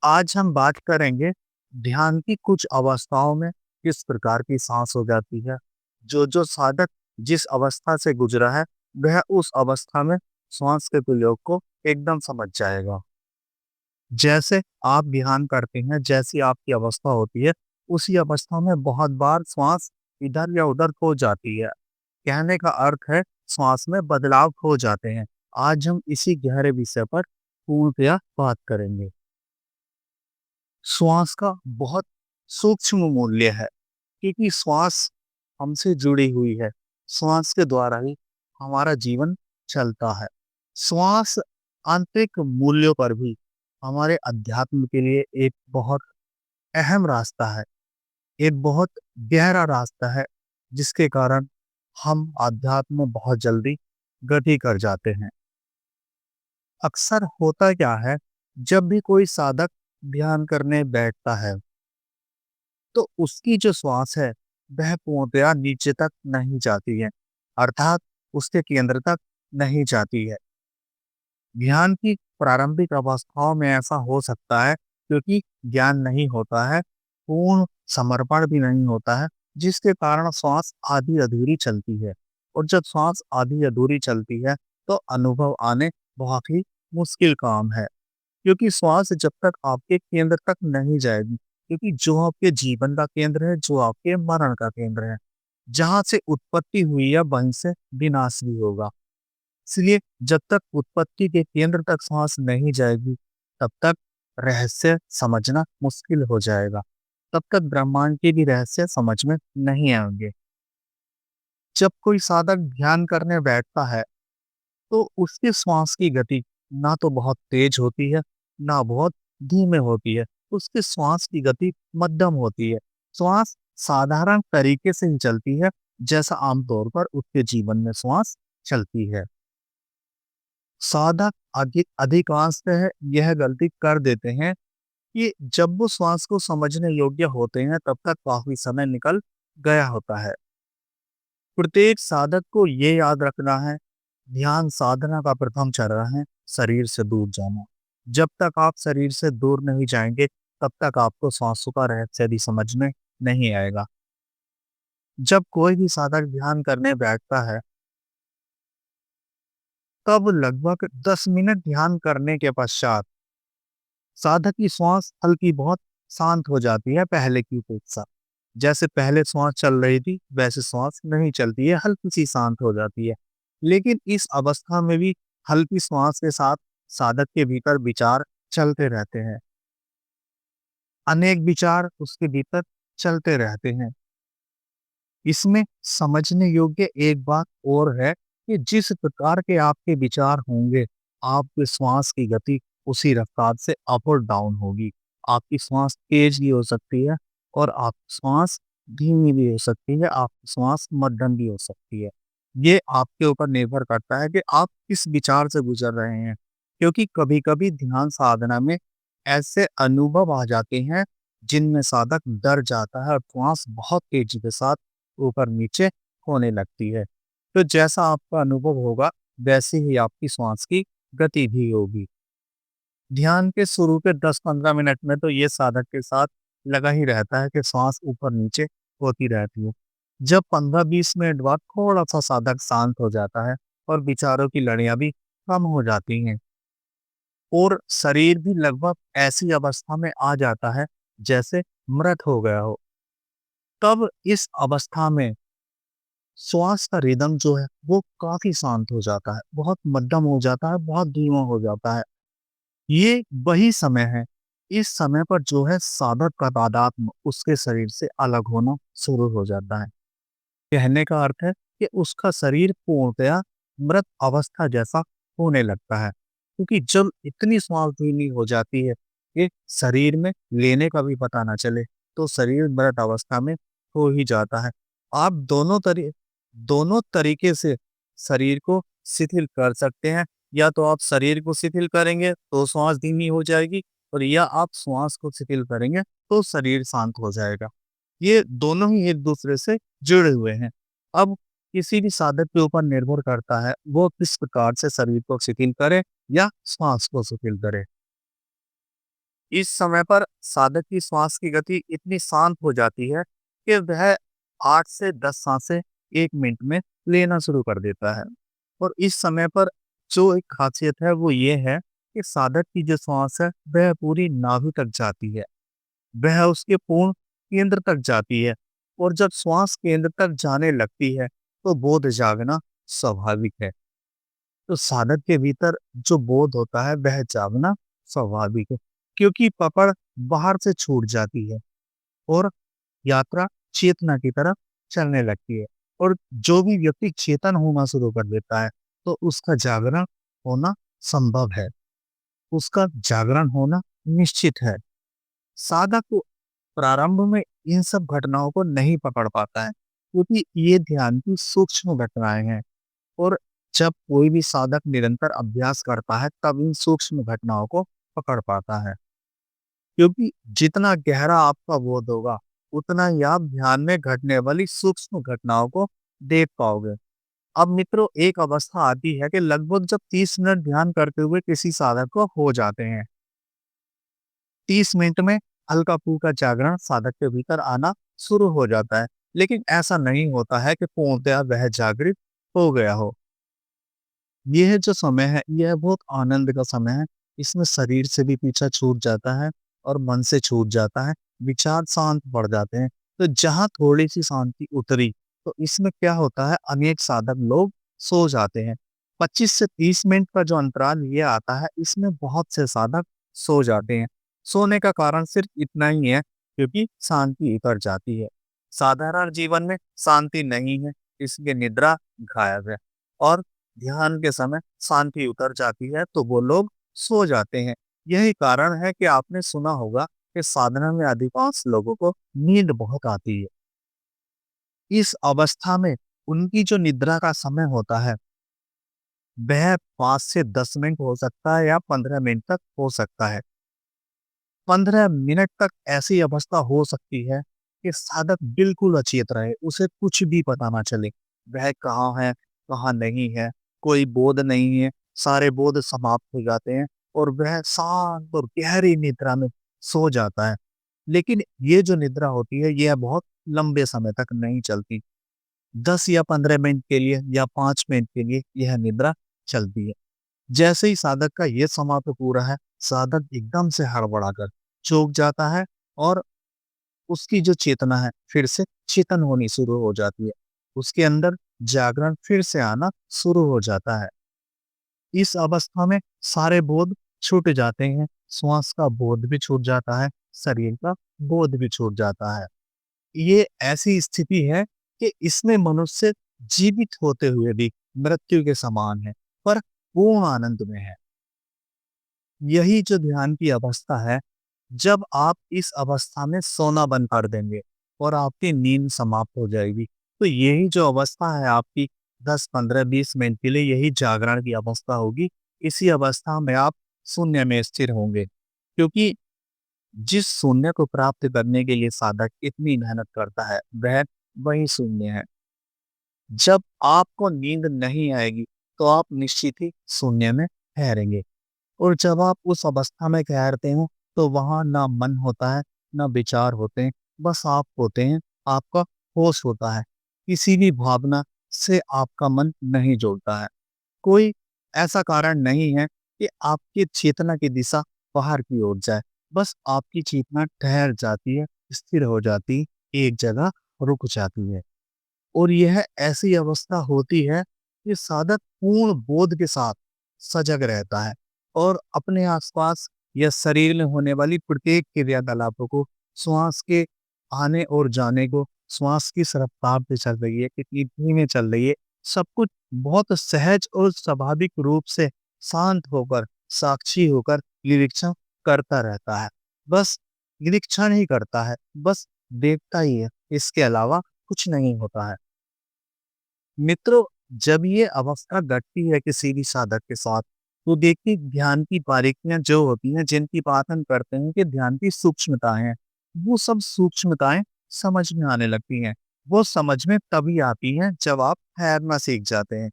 आज हम बात करेंगे ध्यान की कुछ अवस्थाओं में किस प्रकार की सांस हो जाती है। जो साधक जिस अवस्था से गुजरा है, वह उस अवस्था में श्वास के प्रयोग को एकदम समझ जाएगा। जैसे आप ध्यान करते हैं, जैसी आपकी अवस्था होती है, उसी अवस्था में बहुत बार श्वास इधर या उधर खो जाती है। कहने का अर्थ है श्वास में बदलाव हो जाते हैं। आज हम इसी गहरे विषय पर पूर्णतया बात करेंगे। श्वास का बहुत सूक्ष्म मूल्य है, क्योंकि श्वास हमसे जुड़ी हुई है। श्वास के द्वारा ही हमारा जीवन चलता है। श्वास आंतरिक मूल्यों पर भी हमारे अध्यात्म के लिए एक बहुत अहम रास्ता है, एक बहुत गहरा रास्ता है, जिसके कारण हम अध्यात्म में बहुत जल्दी गति कर जाते हैं। अक्सर होता क्या है, जब भी कोई साधक ध्यान करने बैठता है, तो उसकी जो श्वास है, वह पूर्णतया नीचे तक नहीं जाती है, अर्थात उसके केंद्र तक नहीं जाती है। ध्यान की प्रारंभिक अवस्थाओं में ऐसा हो सकता है, क्योंकि ज्ञान नहीं होता है, पूर्ण समर्पण भी नहीं होता है, जिसके कारण श्वास आधी अधूरी चलती है। और जब श्वास आधी अधूरी चलती है, तो अनुभव आने बहुत ही मुश्किल काम है। क्योंकि श्वास जब तक आपके केंद्र तक नहीं जाएगी, क्योंकि जो आपके जीवन का केंद्र है, जो आपके मरण का केंद्र है, जहां से उत्पत्ति हुई है, वहीं से विनाश भी होगा। इसलिए जब तक उत्पत्ति के केंद्र तक श्वास नहीं जाएगी, तब तक रहस्य समझना मुश्किल हो जाएगा। तब तक ब्रह्मांड के भी रहस्य समझ में नहीं आएंगे। जब कोई साधक ध्यान करने बैठता है, तो उसके श्वास की गति ना तो बहुत तेज होती है, ना बहुत धीमे होती है। उसके श्वास की गति मध्यम होती है। श्वास साधारण तरीके से ही चलती है, जैसा आमतौर पर उसके जीवन में श्वास चलती है। साधक अधिकांशतः यह गलती कर देते हैं कि जब वो श्वास को समझने योग्य होते हैं, तब तक काफी समय निकल गया होता है। प्रत्येक साधक को ये याद रखना है, ध्यान साधना का प्रथम चरण है शरीर से दूर जाना। जब तक आप शरीर से दूर नहीं जाएंगे, तब तक आपको सांसों का रहस्य भी समझ में नहीं आएगा। जब कोई भी साधक ध्यान करने बैठता है, तब लगभग 10 मिनट ध्यान करने के पश्चात साधक की श्वास हल्की बहुत शांत हो जाती है पहले की अपेक्षा। जैसे पहले श्वास चल रही थी, वैसे श्वास नहीं चलती है, हल्की सी शांत हो जाती है। लेकिन इस अवस्था में भी हल्की श्वास के साथ साधक के भीतर विचार चलते रहते हैं। अनेक विचार उसके भीतर चलते रहते हैं। इसमें समझने योग्य एक बात और है कि जिस प्रकार के आपके विचार होंगे, आपके श्वास की गति उसी रफ्तार से अप और डाउन होगी। आपकी श्वास तेज भी हो सकती है, और आपकी श्वास धीमी भी हो सकती है, आपकी श्वास मध्यम भी हो सकती है। ये आपके ऊपर निर्भर करता है कि आप किस विचार से गुजर रहे हैं। क्योंकि कभी-कभी ध्यान साधना में ऐसे अनुभव आ जाते हैं, जिनमें साधक डर जाता है और श्वास बहुत तेजी के साथ ऊपर-नीचे होने लगती है। तो जैसा आपका अनुभव होगा, वैसे ही आपकी श्वास की गति भी होगी। ध्यान के शुरू के 10-15 मिनट में तो ये साधक के साथ लगा ही रहता है कि श्वास ऊपर-नीचे होती रहती है। जब 15-20 मिनट बाद थोड़ा-सा साधक शांत हो जाता है और विचारों की लड़ियाँ भी कम हो जाती हैं, और शरीर भी लगभग ऐसी अवस्था में आ जाता है, जैसे मृत हो गया हो। तब इस अवस्था में श्वास का रिदम जो है, वो काफ़ी शांत हो जाता है, बहुत मध्यम हो जाता है, बहुत धीमा हो जाता है। ये वही समय है, इस समय पर जो है साधक का तादात्म्य उसके शरीर से अलग होना शुरू हो जाता है। कहने का अर्थ है कि उसका शरीर पूर्णतया मृत अवस्था जैसा होने लगता है। क्योंकि जब इतनी श्वास धीमी हो जाती है कि शरीर में लेने का भी पता ना चले, तो शरीर मृत अवस्था में हो ही जाता है। आप दोनों तरीके से शरीर को शिथिल कर सकते हैं। या तो आप शरीर को शिथिल करेंगे तो श्वास धीमी हो जाएगी, और या आप श्वास को शिथिल करेंगे तो शरीर शांत हो जाएगा। ये दोनों ही एक दूसरे से जुड़े हुए हैं। अब किसी भी साधक के ऊपर निर्भर करता है, वो किस प्रकार से शरीर को शिथिल करे या श्वास को शिथिल करे। इस समय पर साधक की श्वास की गति इतनी शांत हो जाती है कि वह 8 से 10 सांसें 1 मिनट में लेना शुरू कर देता है। और इस समय पर जो एक खासियत है वो ये है कि साधक की जो श्वास है वह पूरी नाभि तक जाती है। वह उसके पूर्ण केंद्र तक जाती है और जब श्वास केंद्र तक जाने लगती है तो बोध जागना स्वाभाविक है। तो साधक के भीतर जो बोध होता है वह जागना स्वाभाविक है, क्योंकि पकड़ बाहर से छूट जाती है और यात्रा चेतना की तरफ चलने लगती है। और जो भी व्यक्ति चेतन होना शुरू कर देता है तो उसका जागरण होना संभव है, उसका जागरण होना निश्चित है। साधक को प्रारंभ में इन सब घटनाओं को नहीं पकड़ पाता है, क्योंकि ये ध्यान की सूक्ष्म घटनाएं हैं। और जब कोई भी साधक निरंतर अभ्यास करता है तब इन सूक्ष्म घटनाओं को पकड़ पाता है, क्योंकि जितना गहरा आपका बोध होगा उतना ही आप ध्यान में घटने वाली सूक्ष्म घटनाओं को देख पाओगे। अब मित्रों, एक अवस्था आती है कि लगभग जब 30 मिनट ध्यान करते हुए किसी साधक को हो जाते हैं, 30 मिनट में हल्का फुल्का जागरण साधक के भीतर आना शुरू हो जाता है। लेकिन ऐसा नहीं होता है कि पूर्णतया वह जागृत हो गया हो। यह जो समय है, यह बहुत आनंद का समय है। इसमें शरीर से भी पीछा छूट जाता है और मन से छूट जाता है, विचार शांत पड़ जाते हैं। तो जहाँ थोड़ी-सी शांति उतरी, तो इसमें क्या होता है, अनेक साधक लोग सो जाते हैं। 25 से 30 मिनट का जो अंतराल ये आता है, इसमें बहुत से साधक सो जाते हैं। सोने का कारण सिर्फ इतना ही है, क्योंकि शांति उतर जाती है। साधारण जीवन में शांति नहीं है, इसलिए निद्रा गायब है। और ध्यान के समय शांति उतर जाती है तो वो लोग सो जाते हैं। यही कारण है कि आपने सुना होगा कि साधना में अधिकांश लोगों को नींद बहुत आती है। इस अवस्था में उनकी जो निद्रा का समय होता है वह 5 से 10 मिनट हो सकता है या 15 मिनट तक हो सकता है। 15 मिनट तक ऐसी अवस्था हो सकती है कि साधक बिल्कुल अचेत रहे, उसे कुछ भी पता ना चले। वह कहाँ है, कहाँ नहीं है, कोई बोध नहीं है, सारे बोध समाप्त हो जाते हैं और वह शांत और गहरी निद्रा में सो जाता है। लेकिन ये जो निद्रा होती है, यह बहुत लंबे समय तक नहीं चलती। 10 या 15 मिनट के लिए या 5 मिनट के लिए यह निद्रा चलती है। जैसे ही साधक का ये समाप्त पूरा है, साधक एकदम से हड़बड़ाकर चौंक जाता है और उसकी जो चेतना है फिर से चेतन होनी शुरू हो जाती है। उसके अंदर जागरण फिर से आना शुरू हो जाता है। इस अवस्था में सारे बोध छूट जाते हैं, श्वास का बोध भी छूट जाता है, शरीर का बोध भी छूट जाता है। ये ऐसी स्थिति है कि इसमें मनुष्य जीवित होते हुए भी मृत्यु के समान है, पर पूर्ण आनंद में है। यही जो ध्यान की अवस्था है, जब आप इस अवस्था में सोना बंद कर देंगे और आपकी नींद समाप्त हो जाएगी, तो यही जो अवस्था है आपकी 10, 15, 20 मिनट के लिए यही जागरण की अवस्था होगी। इसी अवस्था में आप शून्य में स्थिर होंगे, क्योंकि जिस शून्य को प्राप्त करने के लिए साधक इतनी मेहनत करता है, वह वही शून्य है। जब आपको नींद नहीं आएगी, तो आप निश्चित ही शून्य में ठहरेंगे। और जब आप उस अवस्था में ठहरते हो, तो वहाँ ना मन होता है, ना विचार होते हैं, बस आप होते हैं, आपका होश होता है। किसी भी भावना से आपका मन नहीं जुड़ता है। कोई ऐसा कारण नहीं है कि आपकी चेतना की दिशा बाहर की ओर जाए। बस आपकी चेतना ठहर जाती है, स्थिर हो जाती, एक जगह रुक जाती है। और यह ऐसी अवस्था होती है कि साधक पूर्ण बोध के साथ सजग रहता है और अपने आसपास या शरीर में होने वाली प्रत्येक क्रियाकलापों को, श्वास के आने और जाने को, श्वास किस रफ्तार से चल रही है, कितनी धीमे चल रही है, सब कुछ बहुत सहज और स्वाभाविक रूप से शांत होकर, साक्षी होकर निरीक्षण करता रहता है। बस निरीक्षण ही करता है, बस देखता ही है, इसके अलावा कुछ नहीं होता है। मित्रों, जब ये अवस्था घटती है किसी भी साधक के साथ, तो देखिए ध्यान की बारीकियां जो होती हैं, जिनकी बात हम करते हैं कि ध्यान की सूक्ष्मताएं हैं, वो सब सूक्ष्मताएं समझ में आने लगती हैं। वो समझ में तभी आती हैं जब आप ठहरना सीख जाते हैं।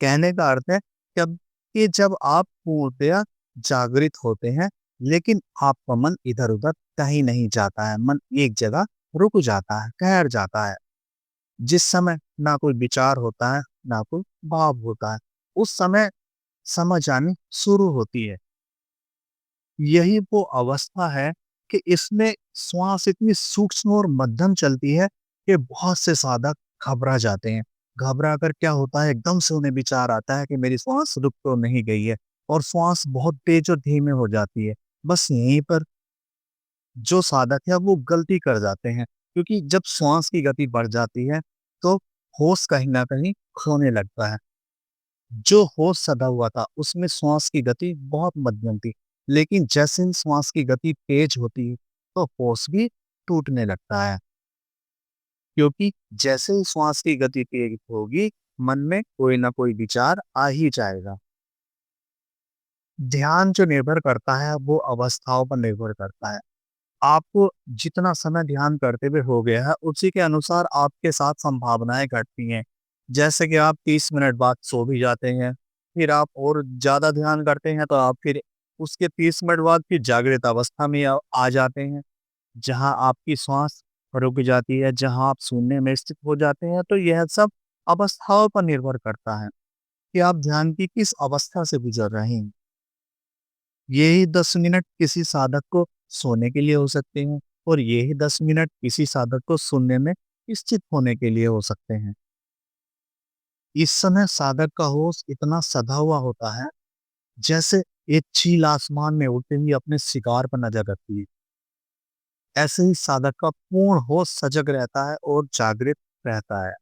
कहने का अर्थ है जब कि जब आप पूर्णतया जागृत होते हैं, लेकिन आपका मन इधर-उधर कहीं नहीं जाता है, मन एक जगह रुक जाता है, ठहर जाता है। जिस समय ना कोई विचार होता है, ना कोई भाव होता है, उस समय समझ आनी शुरू होती है। यही वो अवस्था है कि इसमें श्वास इतनी सूक्ष्म और मध्यम चलती है कि बहुत से साधक घबरा जाते हैं। घबरा कर क्या होता है, एकदम से उन्हें विचार आता है कि मेरी श्वास रुक तो नहीं गई है, और श्वास बहुत तेज और धीमे हो जाती है। बस यहीं पर जो साधक है वो गलती कर जाते हैं, क्योंकि जब श्वास की गति बढ़ जाती है तो होश कहीं न कहीं खोने लगता है। जो होश सधा हुआ था उसमें श्वास की गति बहुत मध्यम थी, लेकिन जैसे ही श्वास की गति तेज होती है तो होश भी टूटने लगता है, क्योंकि जैसे ही श्वास की गति तेज होगी, मन में कोई ना कोई विचार आ ही जाएगा। ध्यान जो निर्भर करता है वो अवस्थाओं पर निर्भर करता है। आपको जितना समय ध्यान करते हुए हो गया है, उसी के अनुसार आपके साथ संभावनाएँ घटती हैं। जैसे कि आप 30 मिनट बाद सो भी जाते हैं, फिर आप और ज़्यादा ध्यान करते हैं तो आप फिर उसके 30 मिनट बाद फिर जागृत अवस्था में आ जाते हैं, जहाँ आपकी श्वास रुक जाती है, जहाँ आप शून्य में स्थित हो जाते हैं। तो यह सब अवस्थाओं पर निर्भर करता है कि आप ध्यान की किस अवस्था से गुज़र रहे हैं। यही 10 मिनट किसी साधक को सोने के लिए हो सकते हैं, और यही 10 मिनट किसी साधक को सुनने में स्थित होने के लिए हो सकते हैं। इस समय साधक का होश इतना सधा हुआ होता है, जैसे एक चील आसमान में उड़ते हुए अपने शिकार पर नजर रखती है। ऐसे ही साधक का पूर्ण होश सजग रहता है और जागृत रहता है।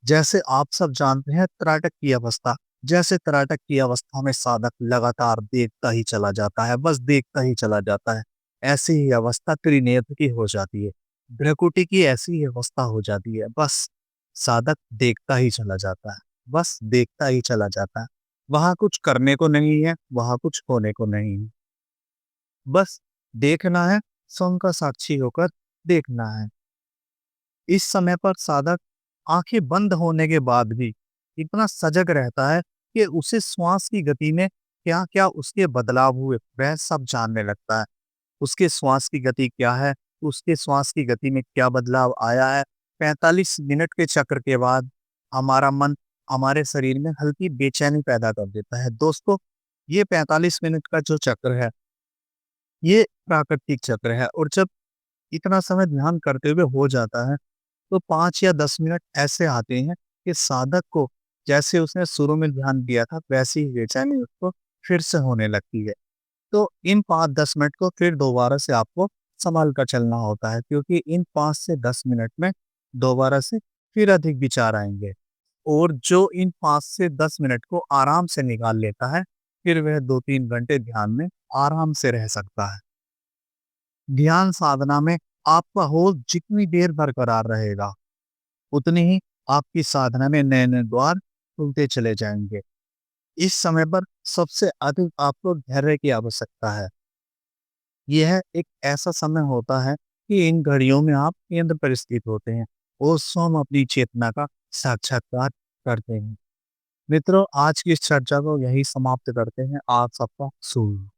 जैसे आप सब जानते हैं त्राटक की अवस्था, जैसे त्राटक की अवस्था में साधक लगातार देखता ही चला जाता है, बस देखता ही चला जाता है। ऐसी ही अवस्था त्रिनेत्र की हो जाती है। भ्रकुटी की ऐसी ही अवस्था हो जाती है, बस साधक देखता ही चला जाता है, बस देखता ही चला जाता है। वहां कुछ करने को नहीं है, वहां कुछ होने को नहीं है, बस देखना है, स्वयं का साक्षी होकर देखना है। इस समय पर साधक आंखें बंद होने के बाद भी इतना सजग रहता है कि उसे श्वास की गति में क्या-क्या उसके बदलाव हुए, वह सब जानने लगता है। उसके श्वास की गति क्या है, उसके श्वास की गति में क्या बदलाव आया है। 45 मिनट के चक्र के बाद हमारा मन हमारे शरीर में हल्की बेचैनी पैदा कर देता है। दोस्तों, ये 45 मिनट का जो चक्र है, ये प्राकृतिक चक्र है, और जब इतना समय ध्यान करते हुए हो जाता है, तो 5 या 10 मिनट ऐसे आते हैं कि साधक को जैसे उसने शुरू में ध्यान दिया था, वैसी ही बेचैनी उसको फिर से होने लगती है। तो इन 5-10 मिनट को फिर दोबारा से आपको सँभाल कर चलना होता है, क्योंकि इन 5 से 10 मिनट में दोबारा से फिर अधिक विचार आएँगे, और जो इन 5 से 10 मिनट को आराम से निकाल लेता है, फिर वह 2-3 घंटे ध्यान में आराम से रह सकता है। ध्यान साधना में आपका होश जितनी देर बरकरार रहेगा, उतनी ही आपकी साधना में नए-नए द्वार खुलते चले जाएँगे। इस समय पर सबसे अधिक आपको धैर्य की आवश्यकता है। यह एक ऐसा समय होता है कि इन घड़ियों में आप केंद्र पर स्थित होते हैं और स्वयं अपनी चेतना का साक्षात्कार करते हैं। मित्रों, आज की इस चर्चा को यही समाप्त करते हैं। आप सबका शुभ